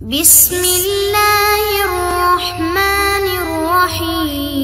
بسم اللہ الرحمن الرحیم۔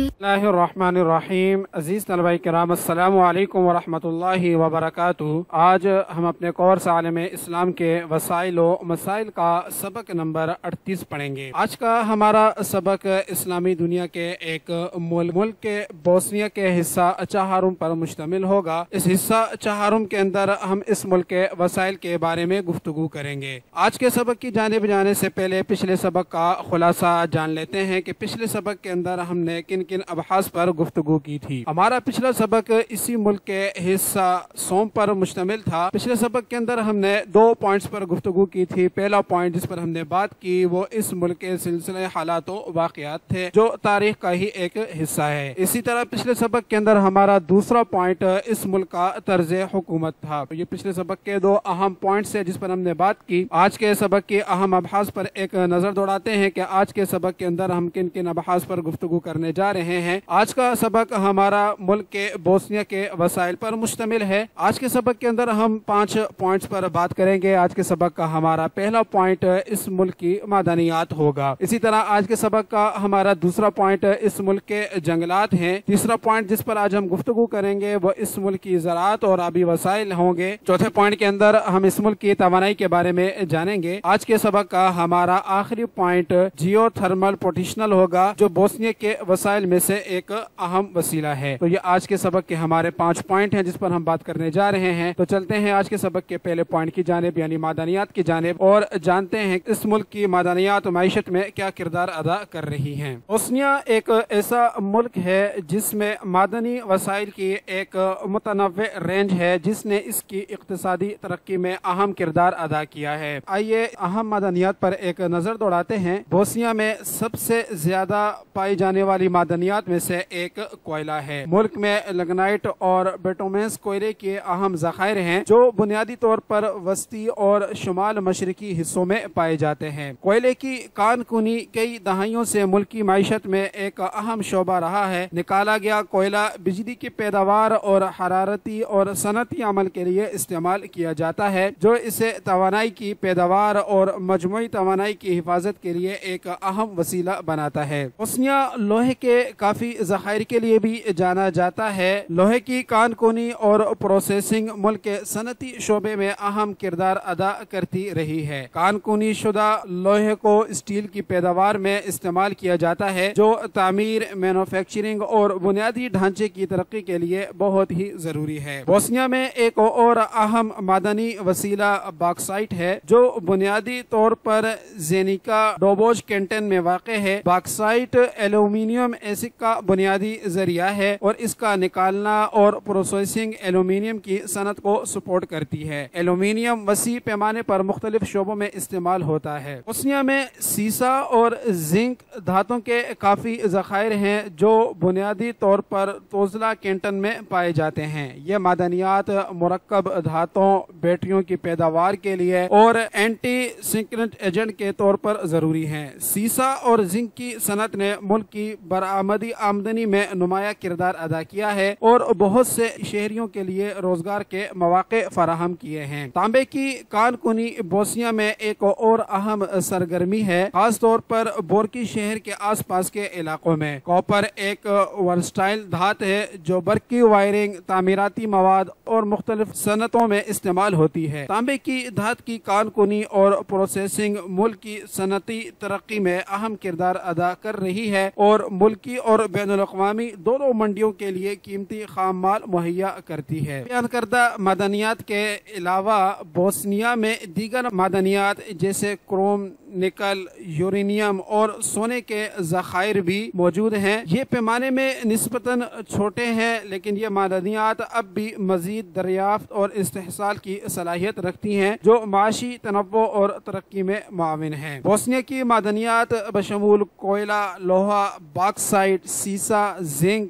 بسم اللہ الرحمن الرحیم۔ عزیز طلبہ کرام، السلام علیکم ورحمۃ اللہ وبرکاتہ۔ آج ہم اپنے کورس عالم اسلام کے وسائل و مسائل کا سبق نمبر 38 پڑھیں گے۔ آج کا ہمارا سبق اسلامی دنیا کے ایک ملک کے بوسنیا کے حصہ چہارم پر مشتمل ہوگا۔ اس حصہ چہارم کے اندر ہم اس ملک کے وسائل کے بارے میں گفتگو کریں گے۔ آج کے سبق کی جانب جانے سے پہلے پچھلے سبق کا خلاصہ جان لیتے ہیں کہ پچھلے سبق کے اندر ہم نے کن کن ابحاث پر گفتگو کی تھی۔ ہمارا پچھلا سبق اسی ملک کے حصہ سوم پر مشتمل تھا۔ پچھلے سبق کے اندر ہم نے 2 پوائنٹس پر گفتگو کی تھی۔ پہلا پوائنٹ جس پر ہم نے بات کی وہ اس ملک کے سلسلے حالات و واقعات تھے جو تاریخ کا ہی ایک حصہ ہے۔ اسی طرح پچھلے سبق کے اندر ہمارا دوسرا پوائنٹ اس ملک کا طرز حکومت تھا۔ یہ پچھلے سبق کے 2 اہم پوائنٹس ہیں جس پر ہم نے بات کی۔ آج کے سبق کے اہم ابحاث پر ایک نظر دوڑاتے ہیں کہ آج کے سبق کے اندر ہم کن کن ابحاث پر گفتگو کرنے جا رہے ہیں۔ آج کا سبق ہمارا ملک کے بوسنیا کے وسائل پر مشتمل ہے۔ آج کے سبق کے اندر ہم 5 پوائنٹس پر بات کریں گے۔ آج کے سبق کا ہمارا پہلا پوائنٹ اس ملک کی معدنیات ہوگا۔ اسی طرح آج کے سبق کا ہمارا دوسرا پوائنٹ اس ملک کے جنگلات ہیں۔ تیسرا پوائنٹ جس پر آج ہم گفتگو کریں گے وہ اس ملک کی زراعت اور آبی وسائل ہوں گے۔ چوتھے پوائنٹ کے اندر ہم اس ملک کی توانائی کے بارے میں جانیں گے۔ آج کے سبق کا ہمارا آخری پوائنٹ جیو تھرمل پوٹینشل ہوگا جو بوسنیا کے وسائل میں سے ایک اہم وسیلہ ہے۔ تو یہ آج کے سبق کے ہمارے 5 پوائنٹ ہیں جس پر ہم بات کرنے جا رہے ہیں۔ تو چلتے ہیں آج کے سبق کے پہلے پوائنٹ کی جانب یعنی معدنیات کی جانب اور جانتے ہیں کہ اس ملک کی معدنیات معیشت میں کیا کردار ادا کر رہی ہیں۔ بوسنیا ایک ایسا ملک ہے جس میں معدنی وسائل کی ایک متنوع رینج ہے جس نے اس کی اقتصادی ترقی میں اہم کردار ادا کیا ہے۔ آئیے اہم معدنیات پر ایک نظر دوڑاتے ہیں۔ بوسنیا میں سب سے زیادہ پائی جانے والی معدنیات میں سے ایک کوئلہ ہے۔ ملک میں لگنائٹ اور بیٹومینس کوئلے کے اہم ذخائر ہیں جو بنیادی طور پر وسطی اور شمال مشرقی حصوں میں پائے جاتے ہیں۔ کوئلے کی کان کنی کئی دہائیوں سے ملکی معیشت میں ایک اہم شعبہ رہا ہے۔ نکالا گیا کوئلہ بجلی کی پیداوار اور حرارتی اور صنعتی عمل کے لیے استعمال کیا جاتا ہے جو اسے توانائی کی پیداوار اور مجموعی توانائی کی حفاظت کے لیے ایک اہم وسیلہ بناتا ہے۔ بوسنیا لوہے کے کافی ذخائر کے لیے بھی جانا جاتا ہے۔ لوہے کی کان کونی اور پروسیسنگ ملک کے صنعتی شعبے میں اہم کردار ادا کرتی رہی ہے۔ کان کونی شدہ لوہے کو اسٹیل کی پیداوار میں استعمال کیا جاتا ہے جو تعمیر، مینوفیکچرنگ اور بنیادی ڈھانچے کی ترقی کے لیے بہت ہی ضروری ہے۔ بوسنیا میں ایک اور اہم معدنی وسیلہ باکسائٹ ہے جو بنیادی طور پر زینیکا ڈوبوج کینٹن میں واقع ہے۔ باکسائٹ ایلومینیم ایسک کا بنیادی ذریعہ ہے اور اس کا نکالنا اور پروسیسنگ ایلومینیم کی صنعت کو سپورٹ کرتی ہے۔ ایلومینیم وسیع پیمانے پر مختلف شعبوں میں استعمال ہوتا ہے۔ بوسنیا میں سیسا اور زنک دھاتوں کے کافی ذخائر ہیں جو بنیادی طور پر توزلا کینٹن میں پائے جاتے ہیں۔ یہ معدنیات مرکب دھاتوں، بیٹریوں کی پیداوار کے لیے اور اینٹی سنکنٹ ایجنٹ کے طور پر ضروری ہیں۔ سیسا اور زنک کی صنعت نے ملک کی برآمدی آمدنی میں نمایاں کردار ادا کیا ہے اور بہت سے شہریوں کے لیے روزگار کے مواقع فراہم کیے ہیں۔ تانبے کی کان کنی بوسنیا میں ایک اور اہم سرگرمی ہے، خاص طور پر بورکی شہر کے آس پاس کے علاقوں میں۔ کاپر ایک ورسٹائل دھات ہے جو برقی وائرنگ، تعمیراتی مواد اور مختلف صنعتوں میں استعمال ہوتی ہے۔ تانبے کی دھات کی کان کنی اور پروسیسنگ ملک کی صنعتی ترقی میں اہم کردار ادا کر رہی ہے اور ملکی اور بین الاقوامی دونوں منڈیوں کے لیے قیمتی خام مال مہیا کرتی ہے۔ بیان کردہ معدنیات کے علاوہ بوسنیا میں دیگر معدنیات جیسے کروم، نکل، یورینیم اور سونے کے ذخائر بھی موجود ہیں۔ یہ پیمانے میں نسبتاً چھوٹے ہیں لیکن یہ معدنیات اب بھی مزید دریافت اور استحصال کی صلاحیت رکھتی ہیں جو معاشی تنوع اور ترقی میں معاون ہیں۔ بوسنیا کی معدنیات بشمول کوئلہ، لوہا، باکسائٹ، سیسا، زنک،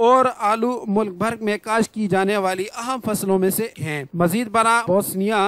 اور آلو ملک بھر میں کاشت کی جانے والی اہم فصلوں میں سے ہیں۔ مزید برآں بوسنیا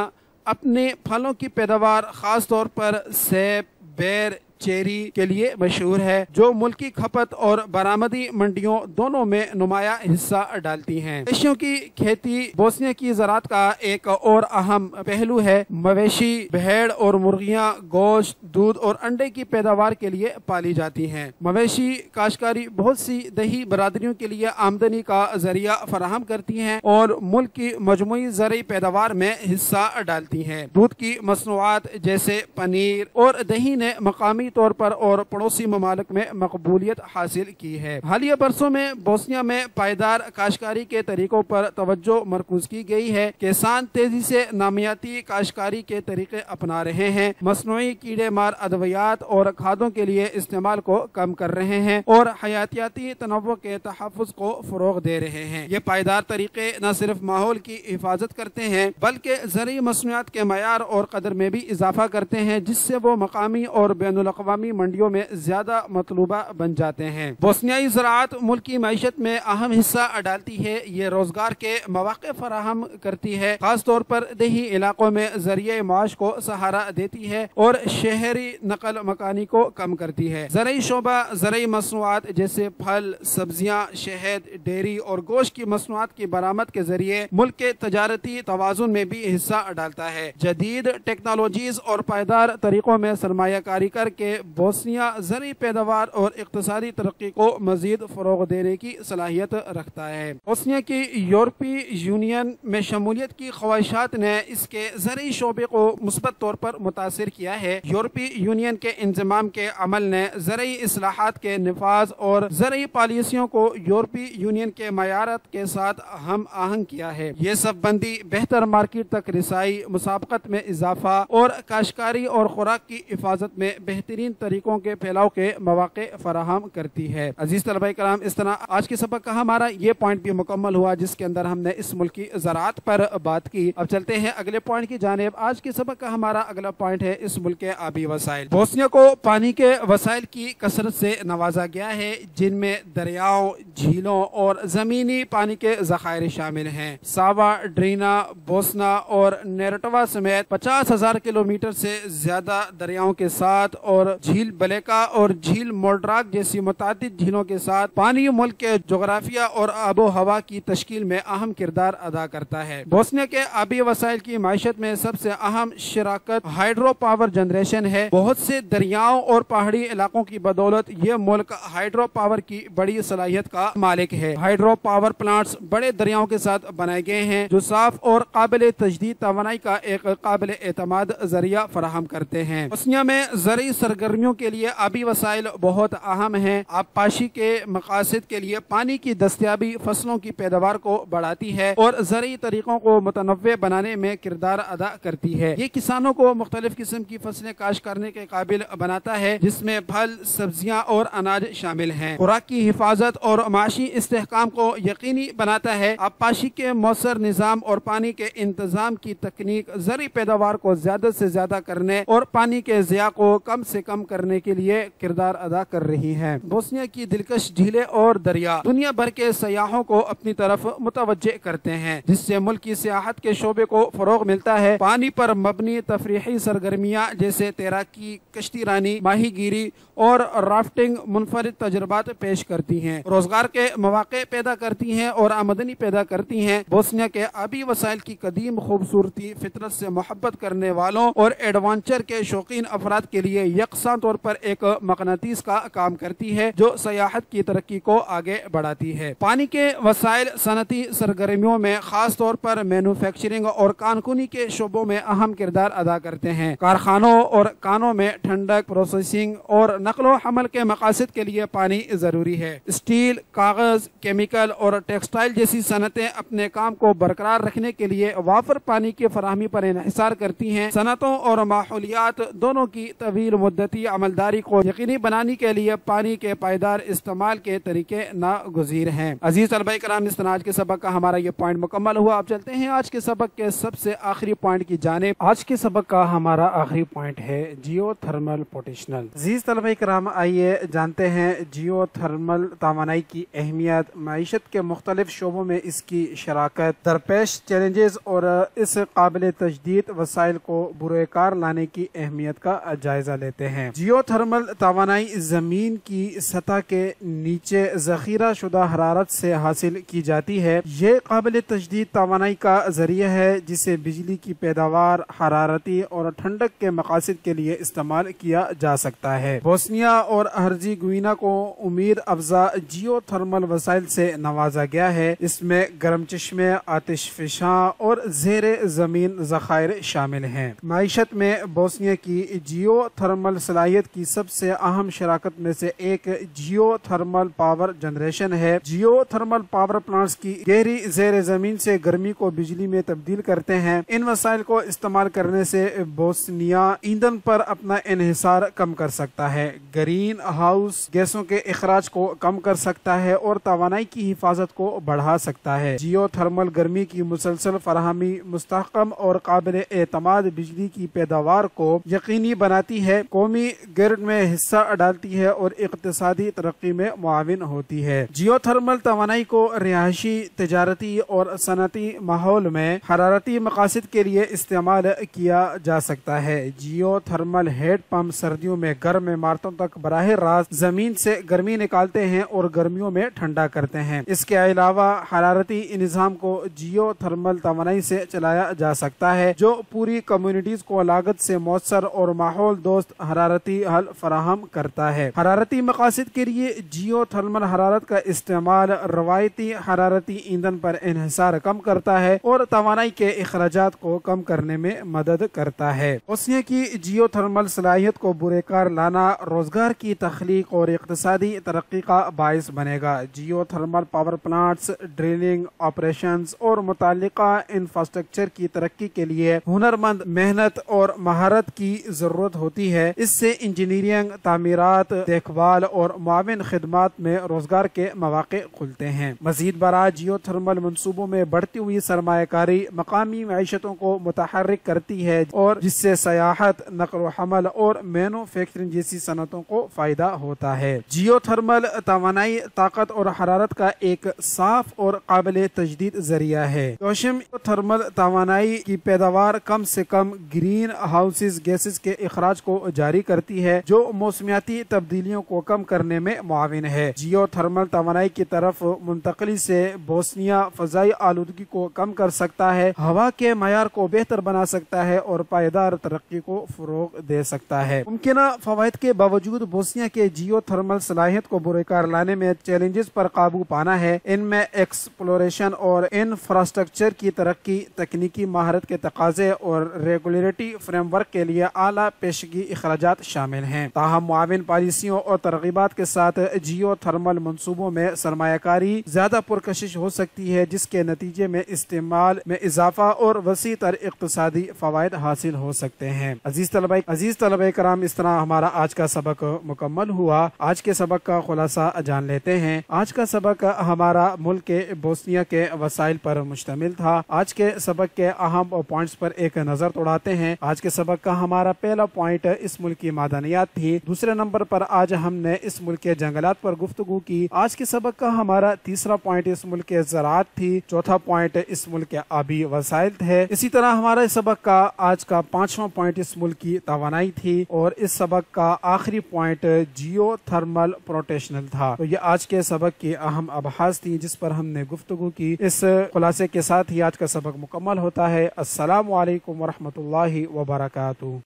اپنے پھلوں کی پیداوار خاص طور پر سیب، بیر، چیری کے لیے مشہور ہے، جو ملکی کھپت اور برآمدی منڈیوں دونوں میں نمایاں حصہ ڈالتی ہیں۔ مویشیوں کی کھیتی بوسنیا کی زراعت کا ایک اور اہم پہلو ہے۔ مویشی، بھیڑ اور مرغیاں گوشت، دودھ اور انڈے کی پیداوار کے لیے پالی جاتی ہیں۔ مویشی کاشتکاری بہت سی دیہی برادریوں کے لیے آمدنی کا ذریعہ فراہم کرتی ہیں اور ملک کی مجموعی زرعی پیداوار میں حصہ ڈالتی ہیں۔ دودھ کی مصنوعات جیسے پنیر اور دہی نے مقامی طور پر اور پڑوسی ممالک میں مقبولیت حاصل کی ہے۔ حالیہ برسوں میں بوسنیا میں پائیدار کاشتکاری کے طریقوں پر توجہ مرکوز کی گئی ہے۔ کسان تیزی سے نامیاتی کاشتکاری کے طریقے اپنا رہے ہیں، مصنوعی کیڑے مار ادویات اور کھادوں کے لیے استعمال کو کم کر رہے ہیں اور حیاتیاتی تنوع کے تحفظ کو فروغ دے رہے ہیں۔ یہ پائیدار طریقے نہ صرف ماحول کی حفاظت کرتے ہیں بلکہ زرعی مصنوعات کے معیار اور قدر میں بھی اضافہ کرتے ہیں، جس سے وہ مقامی اور بین الاقوامی منڈیوں میں زیادہ مطلوبہ بن جاتے ہیں۔ بوسنیائی زراعت ملک کی معیشت میں اہم حصہ ڈالتی ہے۔ یہ روزگار کے مواقع فراہم کرتی ہے، خاص طور پر دیہی علاقوں میں ذریعہ معاش کو سہارا دیتی ہے اور شہری نقل مکانی کو کم کرتی ہے۔ زرعی شعبہ زرعی مصنوعات جیسے پھل، سبزیاں، شہد، ڈیری اور گوشت کی مصنوعات کی برآمد کے ذریعے ملک کے تجارتی توازن میں بھی حصہ ڈالتا ہے۔ جدید ٹیکنالوجیز اور پائیدار طریقوں میں سرمایہ کاری کر کے بوسنیا زرعی پیداوار اور اقتصادی ترقی کو مزید فروغ دینے کی صلاحیت رکھتا ہے۔ بوسنیا کی یورپی یونین میں شمولیت کی خواہشات نے اس کے زرعی شعبے کو مثبت طور پر متاثر کیا ہے۔ یورپی یونین کے انضمام کے عمل نے زرعی اصلاحات کے نفاذ اور زرعی پالیسیوں کو یورپی یونین کے معیارات کے ساتھ ہم آہنگ کیا ہے۔ یہ سب بندی بہتر مارکیٹ تک رسائی، مسابقت میں اضافہ اور کاشتکاری اور خوراک کی حفاظت میں بہترین طریقوں کے پھیلاؤ کے مواقع فراہم کرتی ہے۔ عزیز طلبہ کرام، اس طرح آج کے سبق کا ہمارا یہ پوائنٹ بھی مکمل ہوا جس کے اندر ہم نے اس ملک کی زراعت پر بات کی۔ اب چلتے ہیں اگلے پوائنٹ کی جانب۔ آج کے سبق کا ہمارا اگلا پوائنٹ ہے اس ملک کے آبی وسائل۔ بوسنیا کو پانی کے وسائل کی کثرت سے نوازا گیا ہے، جن میں دریاؤں، جھیلوں اور زمینی پانی کے ذخائر شامل ہیں۔ ساوا، ڈرینا، بوسنا اور نیرٹوا سمیت 50,000 کلومیٹر سے زیادہ دریاؤں کے ساتھ اور جھیل بلیکا اور جھیل مولڈراک جیسی متعدد جھیلوں کے ساتھ پانی ملک کے جغرافیہ اور آب و ہوا کی تشکیل میں اہم کردار ادا کرتا ہے۔ بوسنیا کے آبی وسائل کی معیشت میں سب سے اہم شراکت ہائیڈرو پاور جنریشن ہے۔ بہت سے دریاؤں اور پہاڑی علاقوں کی بدولت یہ ملک ہائیڈرو پاور کی بڑی صلاحیت کا مالک ہے۔ ہائیڈرو پاور پلانٹس بڑے دریاؤں کے ساتھ بنائے گئے ہیں جو صاف اور قابل تجدید توانائی کا ایک قابل اعتماد ذریعہ فراہم کرتے ہیں۔ بوسنیا میں زرعی سرگرمیوں کے لیے آبی وسائل بہت اہم ہیں۔ آبپاشی کے مقاصد کے لیے پانی کی دستیابی فصلوں کی پیداوار کو بڑھاتی ہے اور زرعی طریقوں کو متنوع بنانے میں کردار ادا کرتی ہے۔ یہ کسانوں کو مختلف قسم کی فصلیں کاشت کرنے کے قابل بناتا ہے، جس میں پھل، سبزیاں اور اناج شامل ہیں۔ خوراک کی حفاظت اور معاشی استحکام کو یقینی بناتا ہے۔ آبپاشی کے مؤثر نظام اور پانی کے انتظام کی تکنیک زرعی پیداوار کو زیادہ سے زیادہ کرنے اور پانی کے ضیاع کو کم سے کم کرنے کے لیے کردار ادا کر رہی ہیں۔ بوسنیا کی دلکش جھیلیں اور دریا دنیا بھر کے سیاحوں کو اپنی طرف متوجہ کرتے ہیں، جس سے ملک کی سیاحت کے شعبے کو فروغ ملتا ہے۔ پانی پر مبنی تفریحی سرگرمیاں جیسے تیراکی، کشتی رانی، ماہی گیری اور رافٹنگ منفرد تجربات پیش کرتی ہیں، روزگار کے مواقع پیدا کرتی ہیں اور آمدنی پیدا کرتی ہیں۔ بوسنیا کے آبی وسائل کی قدیم خوبصورتی فطرت سے محبت کرنے والوں اور ایڈونچر کے شوقین افراد کے لیے یکساں طور پر ایک مقناطیس کا کام کرتی ہے جو سیاحت کی ترقی کو آگے بڑھاتی ہے۔ پانی کے وسائل صنعتی سرگرمیوں میں خاص طور پر مینوفیکچرنگ اور کانکنی کے شعبوں میں اہم کردار ادا کرتے ہیں۔ کارخانوں اور کانوں میں ٹھنڈک، پروسیسنگ اور نقل و حمل کے مقاصد کے لیے پانی ضروری ہے۔ اسٹیل، کاغذ، کیمیکل اور ٹیکسٹائل جیسی صنعتیں اپنے کام کو برقرار رکھنے کے لیے وافر پانی کی فراہمی پر انحصار کرتی ہیں۔ صنعتوں اور ماحولیات دونوں کی طویل مدتی معاہدتی عملداری کو یقینی بنانے کے لیے پانی کے پائیدار استعمال کے طریقے ناگزیر ہیں۔ عزیز طلبہ کرام، اس طرح آج کے سبق کا ہمارا یہ پوائنٹ مکمل ہوا۔ آپ چلتے ہیں آج کے سبق کے سب سے آخری پوائنٹ کی جانب۔ آج کے سبق کا ہمارا آخری پوائنٹ ہے جیو تھرمل پوٹینشل۔ عزیز طلبہ کرام، آئیے جانتے ہیں جیو تھرمل توانائی کی اہمیت، معیشت کے مختلف شعبوں میں اس کی شراکت، درپیش چیلنجز اور اس قابل تجدید وسائل کو بروئے کار لانے کی اہمیت کا جائزہ لیتے ہیں۔ جیو تھرمل توانائی زمین کی سطح کے نیچے ذخیرہ شدہ حرارت سے حاصل کی جاتی ہے۔ یہ قابل تجدید توانائی کا ذریعہ ہے جسے بجلی کی پیداوار، حرارتی اور ٹھنڈک کے مقاصد کے لیے استعمال کیا جا سکتا ہے۔ بوسنیا اور ہرزیگوینا کو امید افزا جیو تھرمل وسائل سے نوازا گیا ہے۔ اس میں گرم چشمے، آتش فشاں اور زیر زمین ذخائر شامل ہیں۔ معیشت میں بوسنیا کی جیو تھرمل صلاحیت کی سب سے اہم شراکت میں سے ایک جیو تھرمل پاور جنریشن ہے۔ جیو تھرمل پاور پلانٹس کی گہری زیر زمین سے گرمی کو بجلی میں تبدیل کرتے ہیں۔ ان وسائل کو استعمال کرنے سے بوسنیا ایندھن پر اپنا انحصار کم کر سکتا ہے، گرین ہاؤس گیسوں کے اخراج کو کم کر سکتا ہے اور توانائی کی حفاظت کو بڑھا سکتا ہے۔ جیو تھرمل گرمی کی مسلسل فراہمی، مستحکم اور قابل اعتماد بجلی کی پیداوار کو یقینی بناتی ہے، قومی گرڈ میں حصہ ڈالتی ہے اور اقتصادی ترقی میں معاون ہوتی ہے۔ جیو تھرمل توانائی کو رہائشی، تجارتی اور صنعتی ماحول میں حرارتی مقاصد کے لیے استعمال کیا جا سکتا ہے۔ جیو تھرمل ہیٹ پمپ سردیوں میں گرم عمارتوں تک براہ راست زمین سے گرمی نکالتے ہیں اور گرمیوں میں ٹھنڈا کرتے ہیں۔ اس کے علاوہ حرارتی نظام کو جیو تھرمل توانائی سے چلایا جا سکتا ہے جو پوری کمیونٹیز کو لاگت سے مؤثر اور ماحول دوست حرارتی حل فراہم کرتا ہے۔ حرارتی مقاصد کے لیے جیو تھرمل حرارت کا استعمال روایتی حرارتی ایندھن پر انحصار کم کرتا ہے اور توانائی کے اخراجات کو کم کرنے میں مدد کرتا ہے۔ بوسنیا کی جیو تھرمل صلاحیت کو بروئے کار لانا روزگار کی تخلیق اور اقتصادی ترقی کا باعث بنے گا۔ Geothermal power plants, drilling operations اور متعلقہ انفراسٹرکچر کی ترقی کے لیے ہنرمند محنت اور مہارت کی ضرورت ہوتی ہے۔ اس سے انجینئرنگ، تعمیرات، دیکھ بھال اور معاون خدمات میں روزگار کے مواقع کھلتے ہیں۔ مزید برآں جیو تھرمل منصوبوں میں بڑھتی ہوئی سرمایہ کاری مقامی معیشتوں کو متحرک کرتی ہے اور جس سے سیاحت، نقل و حمل اور مینوفیکچرنگ جیسی صنعتوں کو فائدہ ہوتا ہے۔ جیو تھرمل توانائی طاقت اور حرارت کا ایک صاف اور قابل تجدید ذریعہ ہے۔ جیو تھرمل توانائی کی پیداوار کم سے کم گرین ہاؤسز گیسز کے اخراج کو جاری کرتی ہے جو موسمیاتی تبدیلیوں کو کم کرنے میں معاون ہے۔ جیو تھرمل توانائی کی طرف منتقلی سے بوسنیا فضائی آلودگی کو کم کر سکتا ہے، ہوا کے معیار کو بہتر بنا سکتا ہے اور پائیدار ترقی کو فروغ دے سکتا ہے۔ ممکنہ فوائد کے باوجود بوسنیا کے جیو تھرمل صلاحیت کو بروئے کار لانے میں چیلنجز پر قابو پانا ہے۔ ان میں ایکسپلوریشن اور انفراسٹرکچر کی ترقی، تکنیکی مہارت کے تقاضے اور ریگولیٹری فریم ورک کے لیے اعلیٰ پیشگی اخراجات شامل ہیں۔ تاہم معاون پالیسیوں اور ترغیبات کے ساتھ جیو تھرمل منصوبوں میں سرمایہ کاری زیادہ پرکشش ہو سکتی ہے جس کے نتیجے میں استعمال میں اضافہ اور وسیع تر اقتصادی فوائد حاصل ہو سکتے ہیں۔ عزیز طلبہ کرام، اس طرح ہمارا آج کا سبق مکمل ہوا۔ آج کے سبق کا خلاصہ جان لیتے ہیں۔ آج کا سبق ہمارا ملک کے بوسنیا کے وسائل پر مشتمل تھا۔ آج کے سبق کے اہم پوائنٹس پر ایک نظر دوڑاتے ہیں۔ آج کے سبق کا ہمارا پہلا پوائنٹ اس ملک کی معدنیات تھی۔ دوسرے نمبر پر آج ہم نے اس ملک کے جنگلات پر گفتگو کی۔ آج کے سبق کا ہمارا تیسرا پوائنٹ اس ملک کے زراعت تھی۔ چوتھا پوائنٹ اس ملک کے آبی وسائل تھے۔ اسی طرح ہمارے سبق کا آج کا پانچواں پوائنٹ اس ملک کی توانائی تھی اور اس سبق کا آخری پوائنٹ جیو تھرمل پوٹینشل تھا۔ تو یہ آج کے سبق کی اہم ابحاث تھی جس پر ہم نے گفتگو کی۔ اس خلاصے کے ساتھ ہی آج کا سبق مکمل ہوتا ہے۔ السلام علیکم ورحمۃ اللہ وبرکاتہ۔